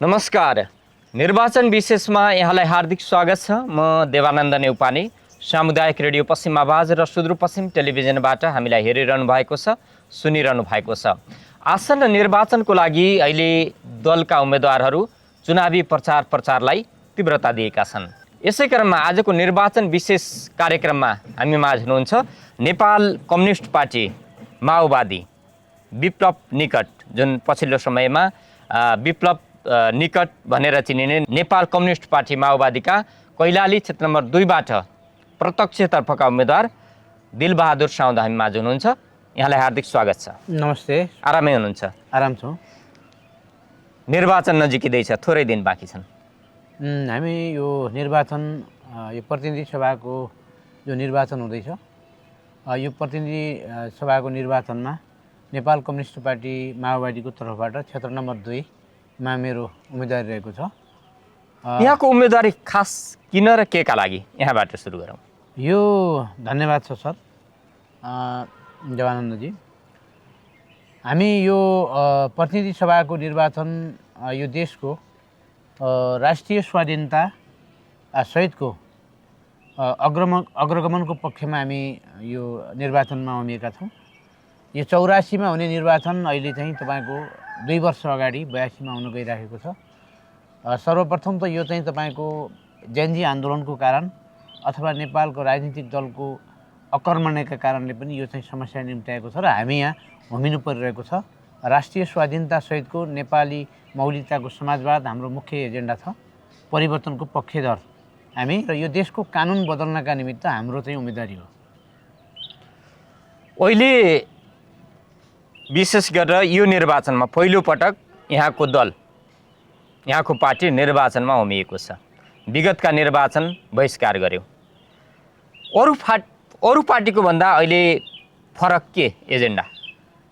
नमस्कार। निर्वाचन विशेषमा यहाँलाई हार्दिक स्वागत छ। म देवानन्द नेउपाने सामुदायिक रेडियो पश्चिम आवाज र सुदूरपश्चिम टेलिभिजनबाट हामीलाई हेरिरहनु भएको छ, सुनिरहनु भएको छ। आसन्न निर्वाचनको लागि अहिले दलका उम्मेदवारहरू चुनावी प्रचारलाई तीव्रता दिएका छन्। यसै क्रममा आजको निर्वाचन विशेष कार्यक्रममा हामी माझ हुनुहुन्छ नेपाल कम्युनिस्ट पार्टी माओवादी विप्लव निकट, जुन पछिल्लो समयमा विप्लव निकट भनेर चिनिने नेपाल कम्युनिस्ट पार्टी माओवादीका कैलाली क्षेत्र नम्बर 2 बाट प्रत्यक्षतर्फका उम्मेदवार दिलबहादुर साउद हामी माझ हुनुहुन्छ। यहाँलाई हार्दिक स्वागत छ। नमस्ते। आरामै हुनुहुन्छ? आराम छौँ। निर्वाचन नजिकिँदैछ, थोरै दिन बाँकी छन्। हामी यो निर्वाचन यो प्रतिनिधि सभाको जो निर्वाचन हुँदैछ, यो प्रतिनिधि सभाको निर्वाचनमा नेपाल कम्युनिस्ट पार्टी माओवादीको तर्फबाट क्षेत्र नम्बर 2 मा मेरो उम्मेदवारी रहेको छ। यहाँको उम्मेदवारी खास किन र के का लागि, यहाँबाट सुरु गरौँ। यो धन्यवाद छ सर देवानन्दजी। हामी यो प्रतिनिधि सभाको निर्वाचन यो देशको राष्ट्रिय स्वाधीनता सहितको अग्रगमनको पक्षमा हामी यो निर्वाचनमा उभिएका छौँ। यो 84 मा हुने निर्वाचन अहिले चाहिँ तपाईँको 2 वर्ष अगाडि 82 मा हुन गइरहेको छ। सर्वप्रथम त यो चाहिँ तपाईँको जेनजी आन्दोलनको कारण अथवा नेपालको राजनीतिक दलको अकर्मण्यका कारणले पनि यो चाहिँ समस्या निम्त्याएको छ र हामी यहाँ होमिनु परिरहेको छ। राष्ट्रिय स्वाधीनता सहितको नेपाली मौलिकताको समाजवाद हाम्रो मुख्य एजेन्डा छ। परिवर्तनको पक्षधर हामी र यो देशको कानुन बदल्नका निमित्त हाम्रो चाहिँ उम्मेदवारी हो। अहिले विशेष गरेर यो निर्वाचनमा पहिलो पटक यहाँको दल, यहाँको पार्टी निर्वाचनमा उभिएको छ। विगतका निर्वाचन बहिष्कार गर्यो। अरू पार्टीको भन्दा अहिले फरक के एजेन्डा?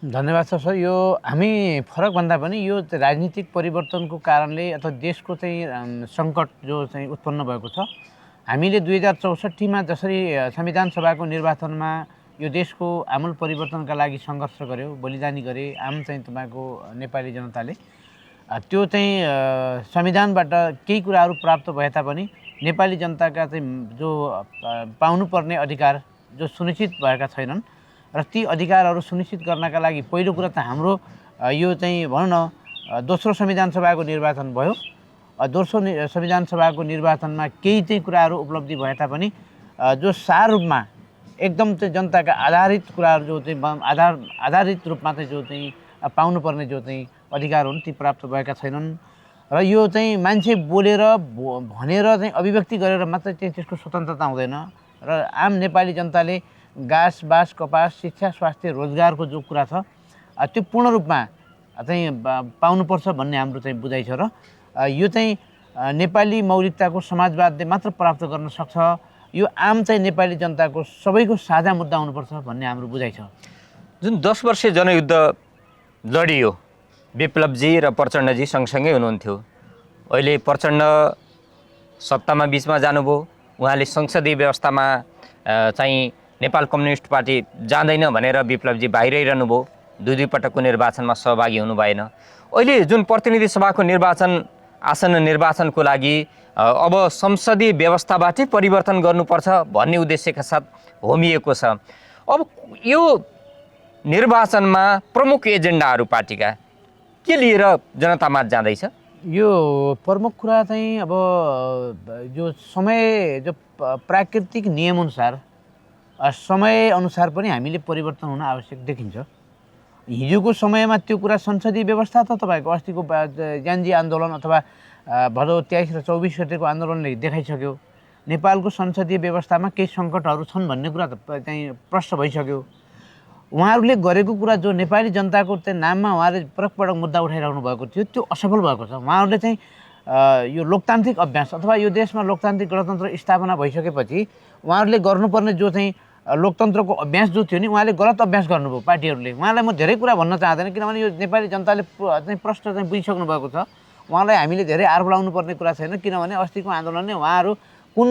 धन्यवाद छ सर। यो हामी फरक भन्दा पनि यो राजनीतिक परिवर्तनको कारणले अथवा देशको चाहिँ सङ्कट जो चाहिँ उत्पन्न भएको छ, हामीले 2064 मा जसरी संविधान सभाको निर्वाचनमा यो देशको आमूल परिवर्तनका लागि सङ्घर्ष गर्यो, बलिदानी गरे आम चाहिँ तपाईँको नेपाली जनताले, त्यो चाहिँ संविधानबाट केही कुराहरू प्राप्त भए तापनि नेपाली जनताका चाहिँ जो पाउनुपर्ने अधिकार जो सुनिश्चित भएका छैनन् र ती अधिकारहरू सुनिश्चित गर्नका लागि पहिलो कुरा त हाम्रो यो चाहिँ भनौँ न दोस्रो संविधान सभाको निर्वाचन भयो। दोस्रो संविधान सभाको निर्वाचनमा केही चाहिँ कुराहरू उपलब्धि भए तापनि जो सार रूपमा एकदम चाहिँ जनताका आधारित कुराहरू जो चाहिँ आधारित रूपमा चाहिँ जो चाहिँ पाउनुपर्ने जो चाहिँ अधिकार हुन् ती प्राप्त भएका छैनन् र यो चाहिँ मान्छे बोलेर भनेर चाहिँ अभिव्यक्ति गरेर मात्रै चाहिँ त्यसको स्वतन्त्रता हुँदैन र आम नेपाली जनताले घाँस बाँस कपास शिक्षा स्वास्थ्य रोजगारको जो कुरा छ त्यो पूर्ण रूपमा चाहिँ पाउनुपर्छ भन्ने हाम्रो चाहिँ बुझाइ छ र यो चाहिँ नेपाली मौलिकताको समाजवादले मात्र प्राप्त गर्न सक्छ। यो आम चाहिँ नेपाली जनताको सबैको साझा मुद्दा हुनुपर्छ भन्ने हाम्रो बुझाइ छ। जुन 10 वर्षीय जनयुद्ध लडियो, विप्लवजी र प्रचण्डजी सँगसँगै हुनुहुन्थ्यो। अहिले प्रचण्ड सत्तामा बिचमा जानुभयो, उहाँले संसदीय व्यवस्थामा चाहिँ नेपाल कम्युनिस्ट पार्टी जाँदैन भनेर विप्लवजी बाहिरै रहनुभयो, दुई पटकको निर्वाचनमा सहभागी हुनु भएन। अहिले जुन प्रतिनिधि सभाको निर्वाचन, आसन्न निर्वाचनको लागि अब संसदीय व्यवस्थाबाटै परिवर्तन गर्नुपर्छ भन्ने उद्देश्यका साथ होमिएको छ। अब यो निर्वाचनमा प्रमुख एजेन्डाहरू पार्टीका के लिएर जनतामा जाँदैछ? यो प्रमुख कुरा चाहिँ अब जो समय जो प्राकृतिक नियमअनुसार समयअनुसार पनि हामीले परिवर्तन हुन आवश्यक देखिन्छ। हिजोको समयमा त्यो कुरा संसदीय व्यवस्था त तपाईँको अस्तिको ज्यान्जी आन्दोलन अथवा भदौ 23 र 24 गतेको आन्दोलनले देखाइसक्यो। नेपालको संसदीय व्यवस्थामा केही सङ्कटहरू छन् भन्ने कुरा त चाहिँ प्रष्ट भइसक्यो। उहाँहरूले गरेको कुरा जो नेपाली जनताको चाहिँ नाममा उहाँले पटक मुद्दा उठाइराख्नु भएको थियो त्यो असफल भएको छ। उहाँहरूले चाहिँ यो लोकतान्त्रिक अभ्यास अथवा यो देशमा लोकतान्त्रिक गणतन्त्र स्थापना भइसकेपछि उहाँहरूले गर्नुपर्ने जो चाहिँ लोकतन्त्रको अभ्यास जो थियो नि, उहाँले गलत अभ्यास गर्नुभयो पार्टीहरूले। उहाँलाई म धेरै कुरा भन्न चाहँदैन किनभने यो नेपाली जनताले चाहिँ प्रश्न चाहिँ बुझिसक्नु भएको छ। उहाँलाई हामीले धेरै आरोप लाउनु पर्ने कुरा छैन किनभने अस्तिको आन्दोलनले उहाँहरू कुन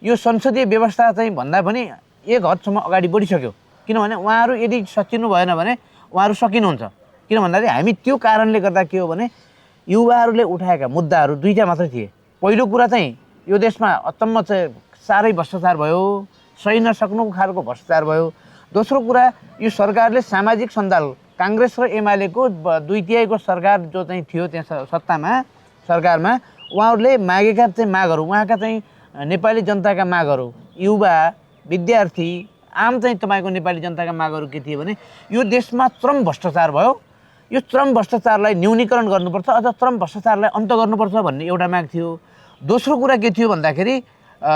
यो संसदीय व्यवस्था चाहिँ भन्दा पनि एक हदसम्म अगाडि बढिसक्यो। किनभने उहाँहरू यदि सचिनु भएन भने उहाँहरू सकिनुहुन्छ। किन भन्दाखेरि हामी त्यो कारणले गर्दा के हो भने युवाहरूले उठाएका मुद्दाहरू दुईटा मात्रै थिए। पहिलो कुरा चाहिँ यो देशमा अचम्म चाहिँ साह्रै भ्रष्टाचार भयो, सही नसक्नुको खालको भ्रष्टाचार भयो। दोस्रो कुरा यो सरकारले सामाजिक सञ्जाल काङ्ग्रेस र एमालेको 2/3 सरकार जो चाहिँ थियो त्यहाँ सत्तामा सरकारमा उहाँहरूले मागेका चाहिँ मागहरू, उहाँका चाहिँ नेपाली जनताका मागहरू, युवा विद्यार्थी आम चाहिँ तपाईँको नेपाली जनताका मागहरू के थिए भने यो देशमा चरम भ्रष्टाचार भयो, यो चरम भ्रष्टाचारलाई न्यूनीकरण गर्नुपर्छ अथवा चरम भ्रष्टाचारलाई अन्त गर्नुपर्छ भन्ने एउटा माग थियो। दोस्रो कुरा के थियो भन्दाखेरि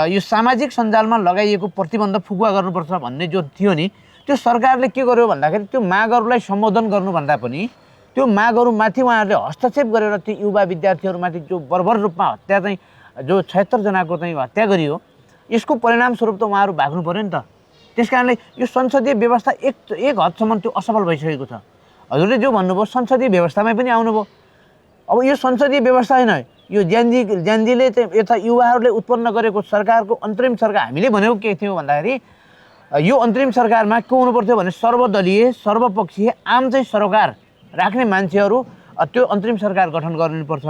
यो सामाजिक सञ्जालमा लगाइएको प्रतिबन्ध फुकुवा गर्नुपर्छ भन्ने जो थियो नि, त्यो सरकारले के गर्यो भन्दाखेरि त्यो मागहरूलाई सम्बोधन गर्नुभन्दा पनि त्यो मागहरूमाथि उहाँहरूले हस्तक्षेप गरेर त्यो युवा विद्यार्थीहरूमाथि जो बर्बर रूपमा हत्या चाहिँ जो 76 जनाको चाहिँ हत्या गरियो, यसको परिणामस्वरूप त उहाँहरू भाग्नु पऱ्यो नि त। त्यस कारणले यो संसदीय व्यवस्था एक हदसम्म त्यो असफल भइसकेको छ। हजुरले जो भन्नुभयो संसदीय व्यवस्थामै पनि आउनुभयो। अब यो संसदीय व्यवस्था होइन, यो ज्यानजीले चाहिँ यता युवाहरूले उत्पन्न गरेको सरकारको अन्तरिम सरकार हामीले भनेको के थियो भन्दाखेरि यो अन्तरिम सरकारमा के हुनुपर्थ्यो भने सर्वदलीय सर्वपक्षीय आम चाहिँ सरकार राख्ने मान्छेहरू त्यो अन्तरिम सरकार गठन गर्नुपर्छ।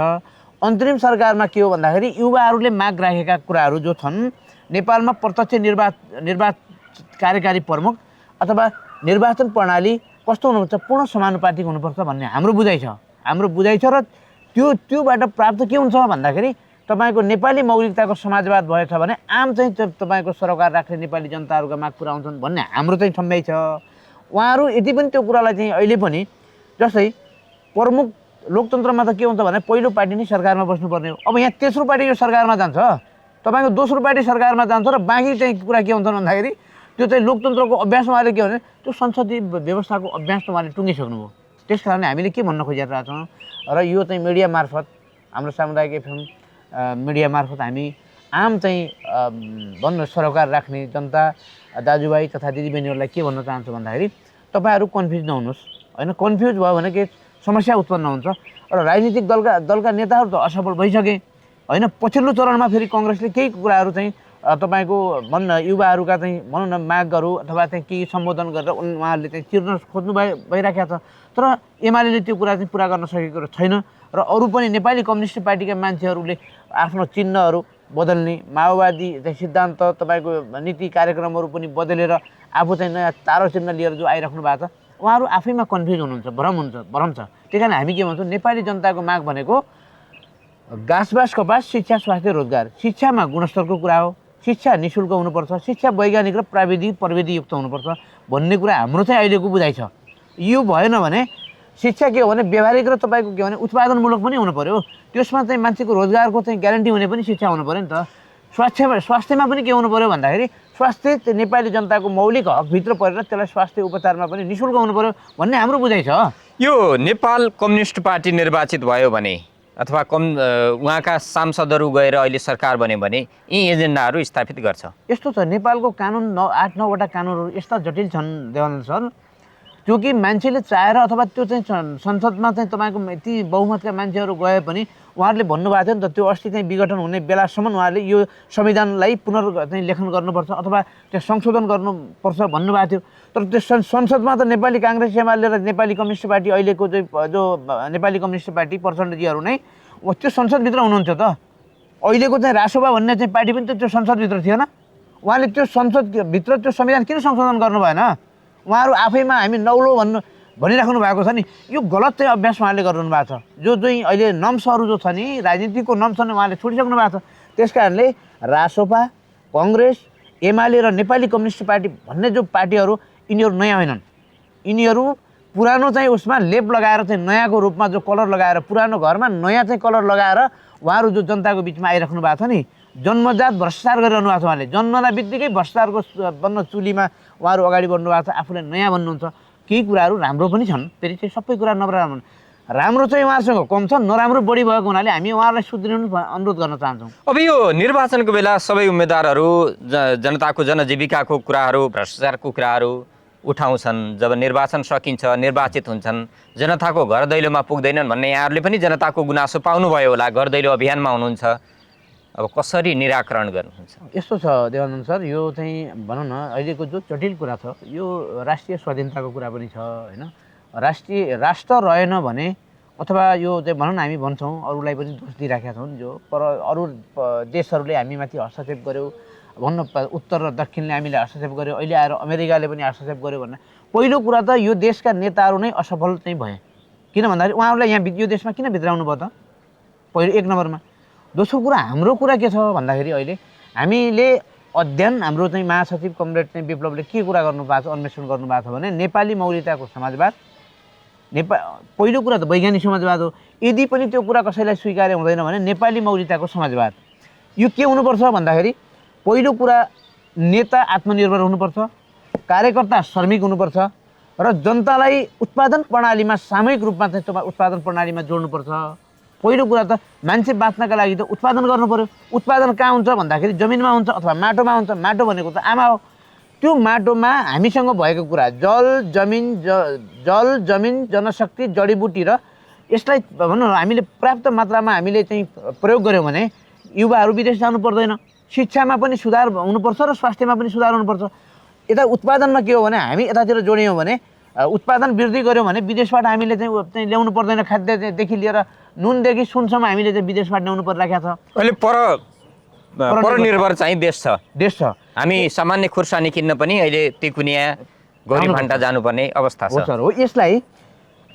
अन्तरिम सरकारमा के हो भन्दाखेरि युवाहरूले माग राखेका कुराहरू जो छन्, नेपालमा प्रत्यक्ष कार्यकारी प्रमुख अथवा निर्वाचन प्रणाली कस्तो हुनुपर्छ, पूर्ण समानुपातिक हुनुपर्छ भन्ने हाम्रो बुझाइ छ र त्योबाट प्राप्त के हुन्छ भन्दाखेरि तपाईँको नेपाली मौलिकताको समाजवाद भएछ भने आम चाहिँ तपाईँको सरकार राख्ने नेपाली जनताहरूका माग पुरा हुन्छन् भन्ने हाम्रो चाहिँ ठम्याइ छ। उहाँहरू यति पनि त्यो कुरालाई चाहिँ अहिले पनि जस्तै प्रमुख लोकतन्त्रमा त के हुन्छ भने पहिलो पार्टी नै सरकारमा बस्नुपर्ने हो। अब यहाँ तेस्रो पार्टी यो सरकारमा जान्छ, तपाईँको दोस्रो पार्टी सरकारमा जान्छ र बाँकी चाहिँ कुरा के हुन्छ भन्दाखेरि त्यो चाहिँ लोकतन्त्रको अभ्यास उहाँले के भने त्यो संसदीय व्यवस्थाको अभ्यास उहाँले टुङ्गिसक्नुभयो। त्यस कारणले हामीले के भन्न खोजिरहेका छौँ र यो चाहिँ मिडिया मार्फत हाम्रो सामुदायिक एफएम मिडिया मार्फत हामी आम चाहिँ भन्नु सरोकार राख्ने जनता दाजुभाइ तथा दिदीबहिनीहरूलाई के भन्न चाहन्छु भन्दाखेरि तपाईँहरू कन्फ्युज नहुनुहोस् होइन। कन्फ्युज भयो भने के समस्या उत्पन्न हुन्छ र राजनीतिक दलका नेताहरू त असफल भइसके होइन। पछिल्लो चरणमा फेरि कङ्ग्रेसले केही कुराहरू चाहिँ तपाईँको भन्न युवाहरूका चाहिँ भनौँ न मागहरू अथवा चाहिँ केही सम्बोधन गरेर उहाँहरूले चाहिँ चिर्न खोज्नु भइरहेको छ, तर एमाले त्यो कुरा चाहिँ पुरा गर्न सकेको छैन। र अरू पनि नेपाली कम्युनिस्ट पार्टीका मान्छेहरूले आफ्नो चिन्हहरू बदल्ने, माओवादी चाहिँ सिद्धान्त तपाईँको नीति कार्यक्रमहरू पनि बदलेर आफू चाहिँ नयाँ तारो चिन्ह लिएर जो आइराख्नु भएको छ, उहाँहरू आफैमा कन्फ्युज हुनुहुन्छ, भ्रम छ। त्यही कारण हामी के भन्छौँ, नेपाली जनताको माग भनेको घाँसबास कपास शिक्षा स्वास्थ्य रोजगार। शिक्षामा गुणस्तरको कुरा हो, शिक्षा निःशुल्क हुनुपर्छ, शिक्षा वैज्ञानिक र प्रविधियुक्त हुनुपर्छ भन्ने कुरा हाम्रो चाहिँ अहिलेको बुझाइ छ। यो भएन भने शिक्षा के हो भने व्यावहारिक र तपाईँको के भने उत्पादनमूलक पनि हुनु पऱ्यो। त्यसमा चाहिँ मान्छेको रोजगारको चाहिँ ग्यारेन्टी हुने पनि शिक्षा हुनु पऱ्यो नि त। स्वास्थ्यमा पनि के हुनु पऱ्यो भन्दाखेरि स्वास्थ्य नेपाली जनताको मौलिक हकभित्र परेर त्यसलाई स्वास्थ्य उपचारमा पनि निःशुल्क हुनु पऱ्यो भन्ने हाम्रो बुझाइ छ। यो नेपाल कम्युनिस्ट पार्टी निर्वाचित भयो भने अथवा उहाँका सांसदहरू गएर अहिले सरकार बन्यो भने यी एजेन्डाहरू स्थापित गर्छ। यस्तो छ, नेपालको कानुन 8-9वटा कानुनहरू यस्ता जटिल छन् देवानन्द सर, जो कि मान्छेले चाहेर अथवा त्यो चाहिँ संसदमा चाहिँ तपाईँको यति बहुमतका मान्छेहरू गए पनि उहाँहरूले भन्नुभएको थियो नि त, त्यो अस्ति चाहिँ विघटन हुने बेलासम्म उहाँहरूले यो संविधानलाई चाहिँ लेखन गर्नुपर्छ अथवा त्यो संशोधन गर्नुपर्छ भन्नुभएको थियो। तर त्यो संसदमा त नेपाली काङ्ग्रेस एमाले र नेपाली कम्युनिस्ट पार्टी अहिलेको चाहिँ जो नेपाली कम्युनिस्ट पार्टी प्रचण्डजीहरू नै त्यो संसदभित्र हुनुहुन्थ्यो त। अहिलेको चाहिँ रासोपा भन्ने चाहिँ पार्टी पनि त त्यो संसदभित्र थिएन। उहाँले त्यो संसदभित्र त्यो संविधान किन संशोधन गर्नु भएन? उहाँहरू आफैमा हामी नौलो भनिराख्नु भएको छ नि, यो गलत चाहिँ अभ्यास उहाँले गरिरहनु भएको छ। जो चाहिँ अहिले नम्सहरू जो छ नि, राजनीतिको नम्स उहाँले छोडिसक्नु भएको छ। त्यस कारणले रासोपा, कङ्ग्रेस, एमाले र नेपाली कम्युनिस्ट पार्टी भन्ने जो पार्टीहरू यिनीहरू नयाँ होइनन्। यिनीहरू पुरानो चाहिँ उसमा लेप लगाएर चाहिँ नयाँको रूपमा जो कलर लगाएर पुरानो घरमा नयाँ चाहिँ कलर लगाएर उहाँहरू जो जनताको बिचमा आइराख्नु भएको छ नि, जन्मजात भ्रष्टाचार गरिरहनु भएको छ। उहाँले जन्मदा बित्तिकै भ्रष्टाचारको बन्न चुलीमा उहाँहरू अगाडि बढ्नु भएको छ, आफूलाई नयाँ भन्नुहुन्छ। केही कुराहरू राम्रो पनि छन्, फेरि चाहिँ सबै कुरा नराम्रो राम्रो चाहिँ उहाँहरूसँग कम छ, नराम्रो बढी भएको हुनाले हामी उहाँहरूलाई सुध्रिनु अनुरोध गर्न चाहन्छौँ। अब यो निर्वाचनको बेला सबै उम्मेदवारहरू जनताको जनजीविकाको कुराहरू, भ्रष्टाचारको कुराहरू उठाउँछन्। जब निर्वाचन सकिन्छ, निर्वाचित हुन्छन्, जनताको घर दैलोमा पुग्दैनन् भन्ने यहाँहरूले पनि जनताको गुनासो पाउनुभयो होला, घर दैलो अभियानमा हुनुहुन्छ। अब कसरी निराकरण गर्नुहुन्छ? यस्तो छ देवानन्द सर, यो चाहिँ भनौँ न अहिलेको जो जटिल कुरा छ, यो राष्ट्रिय स्वाधीनताको कुरा पनि छ होइन। राष्ट्र रहेन भने अथवा यो चाहिँ भनौँ न हामी भन्छौँ अरूलाई पनि दोष दिइराखेका छौँ जो पर अरू देशहरूले हामीमाथि हस्तक्षेप गर्यो भन्नु उत्तर र दक्षिणले हामीले हस्तक्षेप गर्यो अहिले आएर अमेरिकाले पनि हस्तक्षेप गर्यो भन्दा पहिलो कुरा त यो देशका नेताहरू नै असफल चाहिँ भए किन भन्दाखेरि उहाँहरूलाई यहाँ यो देशमा किन भित्राउनु भयो त पहिलो एक नम्बरमा दोस्रो कुरा हाम्रो कुरा के छ भन्दाखेरि अहिले हामीले अध्ययन हाम्रो चाहिँ महासचिव कमरेड चाहिँ विप्लवले के कुरा गर्नुभएको छ अन्वेषण गर्नुभएको छ भने नेपाली मौलिकताको समाजवाद पहिलो कुरा त वैज्ञानिक समाजवाद हो यदि पनि त्यो कुरा कसैलाई स्वीकार्य हुँदैन भने नेपाली मौलिकताको समाजवाद यो के हुनुपर्छ भन्दाखेरि पहिलो कुरा नेता आत्मनिर्भर हुनुपर्छ कार्यकर्ता श्रमिक हुनुपर्छ र जनतालाई उत्पादन प्रणालीमा सामूहिक रूपमा चाहिँ उत्पादन प्रणालीमा जोड्नुपर्छ पहिलो कुरा त मान्छे बाँच्नका लागि त उत्पादन गर्नु पर्यो उत्पादन कहाँ हुन्छ भन्दाखेरि जमिनमा हुन्छ अथवा माटोमा हुन्छ माटो भनेको त आमा हो त्यो माटोमा हामीसँग भएको कुरा जल जमिन जनशक्ति जडीबुटी र यसलाई भनौँ न हामीले पर्याप्त मात्रामा हामीले चाहिँ प्रयोग गऱ्यौँ भने युवाहरू विदेश जानु पर्दैन शिक्षामा पनि सुधार हुनुपर्छ र स्वास्थ्यमा पनि सुधार हुनुपर्छ यता उत्पादनमा के हो भने हामी यतातिर जोड्यौँ भने उत्पादन वृद्धि गऱ्यौँ भने विदेशबाट हामीले चाहिँ ल्याउनु पर्दैन खाद्यदेखि लिएर नुनदेखि सुनसम्म हामीले चाहिँ विदेशबाट ल्याउनु परिरहेको छ अहिले परनिर्भर चाहिँ देश छ हामी सामान्य खुर्सानी किन्न पनि अहिले तिकुनिया गौरीभान्टा जानुपर्ने अवस्था छ सर हो यसलाई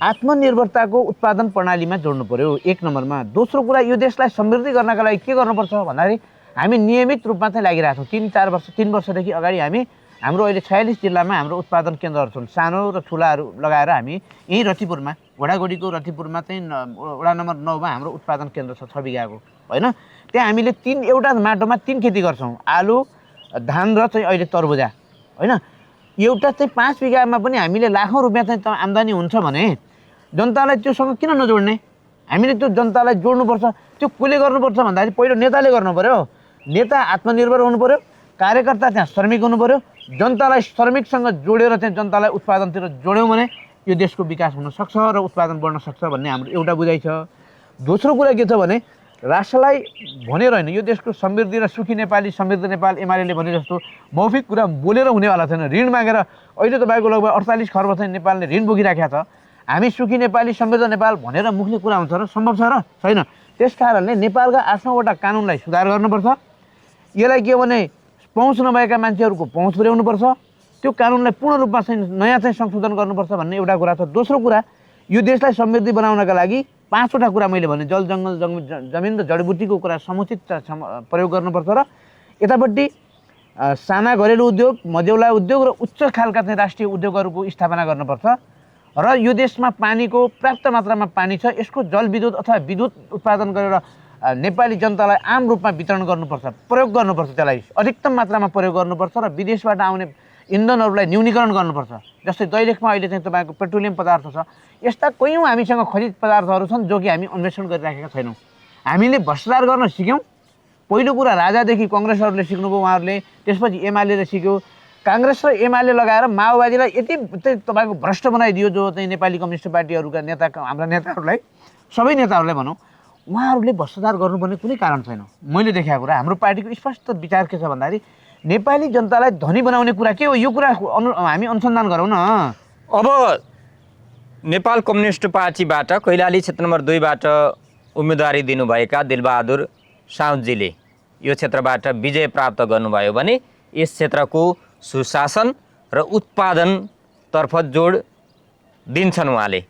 आत्मनिर्भरताको उत्पादन प्रणालीमा जोड्नु पर्यो एक नम्बरमा दोस्रो कुरा यो देशलाई समृद्धि गर्नका लागि के गर्नुपर्छ भन्दाखेरि हामी नियमित रूपमा चाहिँ लागिरहेको छौँ 3 वर्षदेखि अगाडि हाम्रो अहिले 46 जिल्लामा हाम्रो उत्पादन केन्द्रहरू छन् सानो र ठुलाहरू लगाएर हामी यहीँ रतिपुरमा घोडागोडीको रतिपुरमा चाहिँ वडा नम्बर 9मा हाम्रो उत्पादन केन्द्र छ 6 बिघाको होइन त्यहाँ हामीले एउटा माटोमा 3 खेती गर्छौँ आलु धान र चाहिँ अहिले तरबुजा होइन एउटा चाहिँ 5 बिघामा पनि हामीले लाखौँ रुपियाँ चाहिँ आम्दानी हुन्छ भने जनतालाई त्योसँग किन नजोड्ने हामीले त्यो जनतालाई जोड्नुपर्छ त्यो कसले गर्नुपर्छ भन्दाखेरि पहिलो नेताले गर्नु पर्यो नेता आत्मनिर्भर हुनु पर्यो कार्यकर्ता त्यहाँ श्रमिक हुनु पर्यो जनतालाई श्रमिकसँग जोडेर चाहिँ जनतालाई उत्पादनतिर जोड्यौँ भने यो देशको विकास हुन सक्छ र उत्पादन बढ्न सक्छ भन्ने हाम्रो एउटा बुझाइ छ दोस्रो कुरा के छ भने राष्ट्रलाई भनेर होइन यो देशको समृद्धि र सुखी नेपाली समृद्ध नेपाल एमाले भने जस्तो मौखिक कुरा बोलेर हुनेवाला छैन ऋण मागेर अहिले तपाईँको लगभग 48 खर्ब चाहिँ नेपालले ऋण बोकिराखेको छ हामी सुखी नेपाली समृद्ध नेपाल भनेर मुखले कुरा हुन्छ र सम्भव छ र छैन त्यस कारणले नेपालका 8वटा कानुनलाई सुधार गर्नुपर्छ यसलाई के भने पहुँच नभएका मान्छेहरूको पहुँच पुर्याउनुपर्छ त्यो कानुनलाई पूर्ण रूपमा चाहिँ नयाँ चाहिँ संशोधन गर्नुपर्छ भन्ने एउटा कुरा छ दोस्रो कुरा यो देशलाई समृद्धि बनाउनका लागि 5वटा कुरा मैले भने जल जङ्गल जमिन र जडीबुटीको कुरा समुचित प्रयोग गर्नुपर्छ र यतापट्टि साना घरेलु उद्योग मझौला उद्योग र उच्च खालका चाहिँ राष्ट्रिय उद्योगहरूको स्थापना गर्नुपर्छ र यो देशमा पानीको पर्याप्त मात्रामा पानी छ यसको जलविद्युत अथवा विद्युत उत्पादन गरेर नेपाली जनतालाई आम रूपमा वितरण गर्नुपर्छ प्रयोग गर्नुपर्छ त्यसलाई अधिकतम मात्रामा प्रयोग गर्नुपर्छ र विदेशबाट आउने इन्धनहरूलाई न्यूनीकरण गर्नुपर्छ जस्तै दैलेखमा अहिले चाहिँ तपाईँको पेट्रोलियम पदार्थ छ यस्ता कयौँ हामीसँग खनिज पदार्थहरू छन् जो कि हामी अन्वेषण गरिराखेका छैनौँ हामीले भ्रष्टाचार गर्न सिक्यौँ पहिलो कुरा राजादेखि कङ्ग्रेसहरूले सिक्नुभयो उहाँहरूले त्यसपछि एमाले सिक्यो काङ्ग्रेस र एमाले लगाएर माओवादीलाई यति चाहिँ तपाईँको भ्रष्ट बनाइदियो जो चाहिँ नेपाली कम्युनिस्ट पार्टीहरूका हाम्रा नेताहरूलाई सबै नेताहरूलाई भनौँ उहाँहरूले भ्रष्टाचार गर्नुपर्ने कुनै कारण छैन मैले देखाएको कुरा हाम्रो पार्टीको स्पष्ट विचार के छ भन्दाखेरि नेपाली जनतालाई धनी बनाउने कुरा के हो यो कुरा हामी अनुसन्धान गरौँ न अब नेपाल कम्युनिस्ट पार्टीबाट कैलाली क्षेत्र नम्बर 2बाट उम्मेदवारी दिनुभएका दिलबहादुर साउदजीले यो क्षेत्रबाट विजय प्राप्त गर्नुभयो भने यस क्षेत्रको सुशासन र उत्पादनतर्फ जोड दिन्छन् उहाँले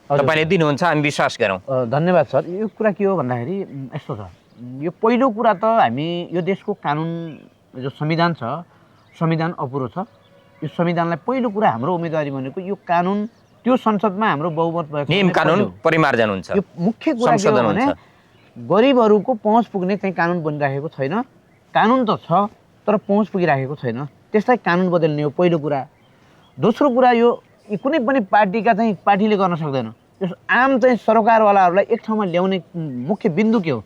तपाईँले दिनुहुन्छ हामी विश्वास गरौँ धन्यवाद सर यो कुरा के हो भन्दाखेरि यस्तो छ यो पहिलो कुरा त हामी यो देशको कानुन जो संविधान छ संविधान अपुरो छ यो संविधानलाई पहिलो कुरा हाम्रो उम्मेदवारी भनेको यो कानुन त्यो संसदमा हाम्रो बहुमत भएको नियम कानुन परिमार्जन हुन्छ यो मुख्य कुरा के हो भने गरिबहरूको पहुँच पुग्ने चाहिँ कानुन बनिराखेको छैन कानुन त छ तर पहुँच पुगिराखेको छैन त्यसलाई कानुन बदल्ने हो पहिलो कुरा दोस्रो कुरा यो कुनै पनि पार्टीले गर्न सक्दैन यस आम चाहिँ सरकारवालाहरूलाई एक ठाउँमा ल्याउने मुख्य बिन्दु के हो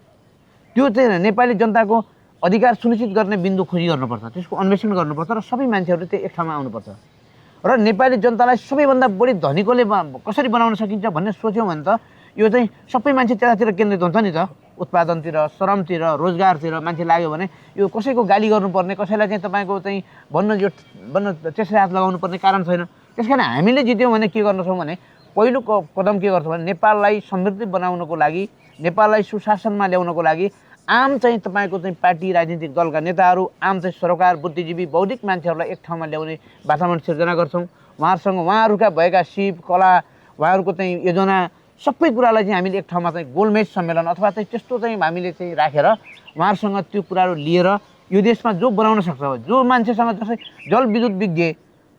त्यो चाहिँ नेपाली जनताको अधिकार सुनिश्चित गर्ने बिन्दु खोजी गर्नुपर्छ त्यसको अन्वेषण गर्नुपर्छ र सबै मान्छेहरूले त्यो एक ठाउँमा आउनुपर्छ र नेपाली जनतालाई सबैभन्दा बढी धनीकोले कसरी बनाउन सकिन्छ भन्ने सोच्यौँ भने त यो चाहिँ सबै मान्छे त्यतातिर केन्द्रित हुन्छ नि त उत्पादनतिर श्रमतिर रोजगारतिर मान्छे लाग्यो भने यो कसैको गाली गर्नुपर्ने कसैलाई चाहिँ तपाईँको चाहिँ भन्न त्यसरी हात लगाउनु पर्ने कारण छैन त्यस कारण हामीले जित्यौँ भने के गर्छौँ भने पहिलो कदम के गर्छ भने नेपाललाई समृद्ध बनाउनको लागि, नेपाललाई सुशासनमा ल्याउनको लागि आम चाहिँ तपाईँको चाहिँ पार्टी राजनीतिक दलका नेताहरू, आम चाहिँ सरोकार, बुद्धिजीवी, बौद्धिक मान्छेहरूलाई एक ठाउँमा ल्याउने वातावरण सिर्जना गर्छौँ। उहाँहरूका भएका सिप, कला, उहाँहरूको चाहिँ योजना सबै कुरालाई चाहिँ हामीले एक ठाउँमा चाहिँ गोलमेज सम्मेलन अथवा चाहिँ त्यस्तो चाहिँ हामीले चाहिँ राखेर उहाँहरूसँग त्यो कुराहरू लिएर यो देशमा जो बनाउन सक्छ, जो मान्छेसँग जस्तै जलविद्युत विज्ञ,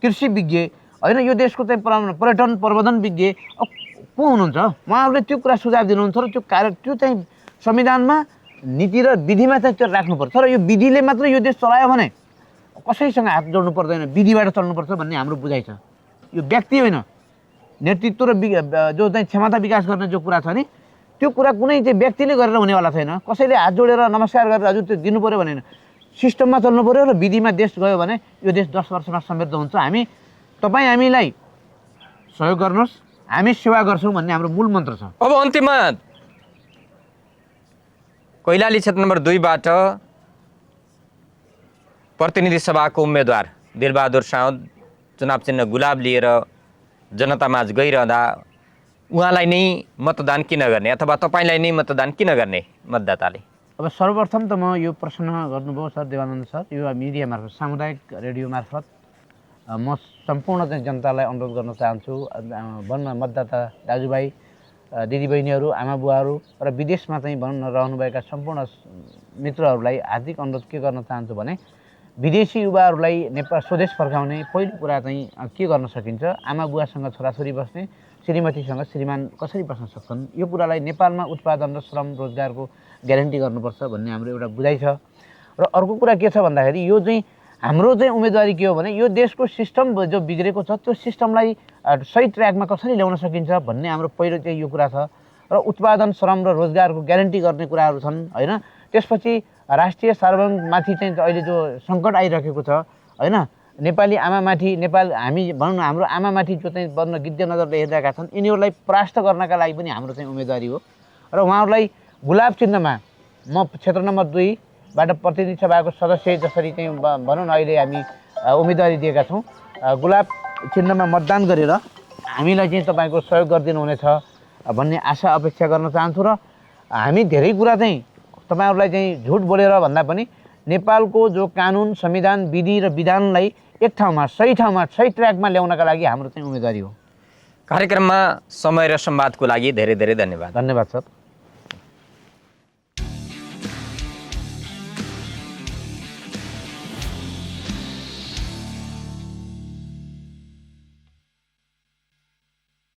कृषि विज्ञ, होइन, यो देशको चाहिँ पर्यटन प्रबन्धन विज्ञ को हुनुहुन्छ, उहाँहरूले त्यो कुरा सुझाव दिनुहुन्छ र त्यो चाहिँ संविधानमा नीति र विधिमा चाहिँ त्यो राख्नुपर्छ र यो विधिले मात्र यो देश चलायो भने कसैसँग हात जोड्नु पर्दैन, विधिबाट चल्नुपर्छ भन्ने हाम्रो बुझाइ छ। यो व्यक्ति होइन, नेतृत्व र जो चाहिँ क्षमता विकास गर्ने जो कुरा छ नि, त्यो कुरा कुनै चाहिँ व्यक्तिले गरेर हुनेवाला छैन। कसैले हात जोडेर नमस्कार गरेर हजुर त्यो दिनु पऱ्यो भने सिस्टममा चल्नु पऱ्यो र विधिमा देश गयो भने यो देश 10 वर्षमा समृद्ध हुन्छ। तपाईँ हामीलाई सहयोग गर्नुहोस्, हामी सेवा गर्छौँ भन्ने हाम्रो मूल मन्त्र छ। अब अन्तिममा कैलाली क्षेत्र नम्बर 2 बाट प्रतिनिधि सभाको उम्मेदवार दिलबहादुर साउद चुनाव चिन्ह गुलाब लिएर जनतामाझ गइरहँदा उहाँलाई नै मतदान किन गर्ने अथवा तपाईँलाई नै मतदान किन गर्ने मतदाताले? अब सर्वप्रथम त म यो प्रश्न गर्नुभयो सर देवानन्द सर, यो मिडिया मार्फत, सामुदायिक रेडियो मार्फत म सम्पूर्ण चाहिँ जनतालाई अनुरोध गर्न चाहन्छु, मतदाता दाजुभाइ दिदीबहिनीहरू, आमा बुवाहरू र विदेशमा चाहिँ रहनुभएका सम्पूर्ण मित्रहरूलाई हार्दिक अनुरोध के गर्न चाहन्छु भने विदेशी युवाहरूलाई नेपाल स्वदेश फर्काउने पहिलो कुरा चाहिँ के गर्न सकिन्छ, आमा बुवासँग छोराछोरी बस्ने, श्रीमतीसँग श्रीमान कसरी बस्न सक्छन्, यो कुरालाई नेपालमा उत्पादन र श्रम रोजगारको ग्यारेन्टी गर्नुपर्छ भन्ने हाम्रो एउटा बुझाइ छ। र अर्को कुरा के छ भन्दाखेरि यो चाहिँ हाम्रो चाहिँ उम्मेदवारी के हो भने यो देशको सिस्टम जो बिग्रेको छ त्यो सिस्टमलाई सही ट्र्याकमा कसरी ल्याउन सकिन्छ भन्ने हाम्रो पहिलो चाहिँ यो कुरा छ। र उत्पादन, श्रम र रोजगारको ग्यारेन्टी गर्ने कुराहरू छन्, होइन। त्यसपछि राष्ट्रिय सार्वभौममाथि चाहिँ अहिले जो सङ्कट आइरहेको छ, होइन, नेपाली आमामाथि, हामी भनौँ न हाम्रो आमामाथि जो चाहिँ बन्न गिद्ध नजरले हेरिरहेका छन्, यिनीहरूलाई परास्त गर्नका लागि पनि हाम्रो चाहिँ उम्मेदवारी हो। र उहाँहरूलाई गुलाब चिन्हमा म क्षेत्र नम्बर 2 बाट प्रतिनिधि सभाको सदस्य जसरी चाहिँ भनौँ न अहिले हामी उम्मेदवारी दिएका छौँ, गुलाब चिन्हमा मतदान गरेर हामीलाई चाहिँ तपाईँको सहयोग गरिदिनु हुनेछ भन्ने आशा अपेक्षा गर्न चाहन्छु। र हामी धेरै कुरा चाहिँ तपाईँहरूलाई चाहिँ झुट बोलेर भन्दा पनि नेपालको जो कानुन, संविधान, विधि र विधानलाई एक ठाउँमा सही ट्र्याकमा ल्याउनका लागि हाम्रो चाहिँ उम्मेदवारी हो। कार्यक्रममा समय र संवादको लागि धेरै धेरै धन्यवाद। धन्यवाद सर।